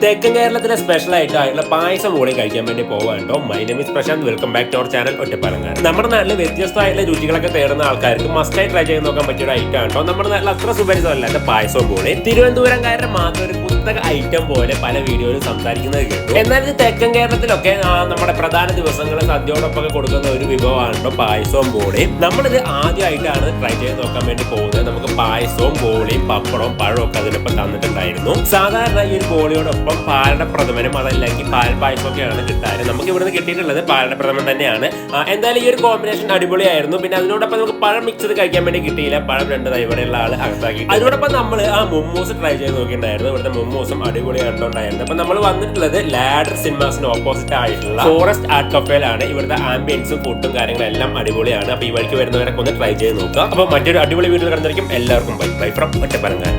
തെക്കൻ കേരളത്തിലെ സ്പെഷ്യൽ ആയിട്ടുള്ള പായസം കൂടി കഴിക്കാൻ വേണ്ടി പോവാണ്ടോ. My name is Prashanth. Welcome back to our channel Ottapalangad. നമ്മുടെ നാട്ടിൽ വ്യത്യസ്തമായിട്ടുള്ള രുചികളൊക്കെ തേടുന്ന ആൾക്കാർക്ക് മസ്റ്റായി ട്രൈ ചെയ്ത് നോക്കാൻ പറ്റിയ ഒരു ഐറ്റം ആണോ നമ്മുടെ നാട്ടിൽ അത്ര സുപരിചിതമല്ലാത്ത പായസവും കൂടി. തിരുവനന്തപുരംകാരുടെ മാത്രം ഒരു പുസ്തക ഐറ്റം പോലെ പല വീഡിയോയിലും സംസാരിക്കുന്നത് കേട്ടു. എന്നാൽ ഇത് തെക്കൻ കേരളത്തിലൊക്കെ നമ്മുടെ പ്രധാന ദിവസങ്ങളിൽ സദ്യയോടൊപ്പം കൊടുക്കുന്ന ഒരു വിഭവമാണോ പായസവും ബോളിയും. നമ്മളിത് ആദ്യമായിട്ടാണ് ട്രൈ ചെയ്ത് നോക്കാൻ വേണ്ടി പോകുന്നത്. നമുക്ക് പായസവും ബോളിയും പപ്പടവും പഴവും ഒക്കെ അതിനൊപ്പം തന്നിട്ടുണ്ടായിരുന്നു. സാധാരണ ഈ ഒരു ബോളിയോടൊപ്പം പാലട പ്രഥമനും അതല്ലെങ്കിൽ പാൽ പായസമൊക്കെയാണ് കിട്ടാറ്. നമുക്ക് ഇവിടുന്ന് കിട്ടിയിട്ടുള്ളത് പാലട പ്രഥമൻ തന്നെയാണ്. എന്തായാലും ഈ ഒരു കോമ്പിനേഷൻ അടിപൊളിയായിരുന്നു. പിന്നെ അതിനോടൊപ്പം നമുക്ക് പഴം മിക്സ് ചെയ്ത് കഴിക്കാൻ വേണ്ടി കിട്ടിയില്ല. പഴം രണ്ടതായി ഇവിടെയുള്ള ആൾ അകത്താക്കി. അതിനോടൊപ്പം നമ്മൾ മുമ്മൂസ് ട്രൈ ചെയ്ത് നോക്കിയിട്ടുണ്ടായിരുന്നു. ഇവിടുത്തെ മുമ്മൂസും അടിപൊളിയായിട്ടുണ്ടായിരുന്നു. അപ്പൊ നമ്മൾ വന്നിട്ടുള്ളത് ലാഡർ സിനിമാസിന് ഓപ്പോസിറ്റ് ആയിട്ടുള്ള ഫോറസ്റ്റ് ആർട്ട് കഫേയിലാണ്. ഇവിടുത്തെ ആംബിയൻസും ഫുഡും കാര്യങ്ങളെല്ലാം അടിപൊളിയാണ്. അപ്പൊ ഈ വഴിക്ക് വരുന്നവരൊക്കെ ഒന്ന് ട്രൈ ചെയ്ത് നോക്കുക. അപ്പൊ മറ്റൊരു അടിപൊളി വീഡിയോ കണ്ടിരിക്കും. എല്ലാവർക്കും ബൈ ഫ്രം ഒറ്റപ്പാലങ്ങാട്.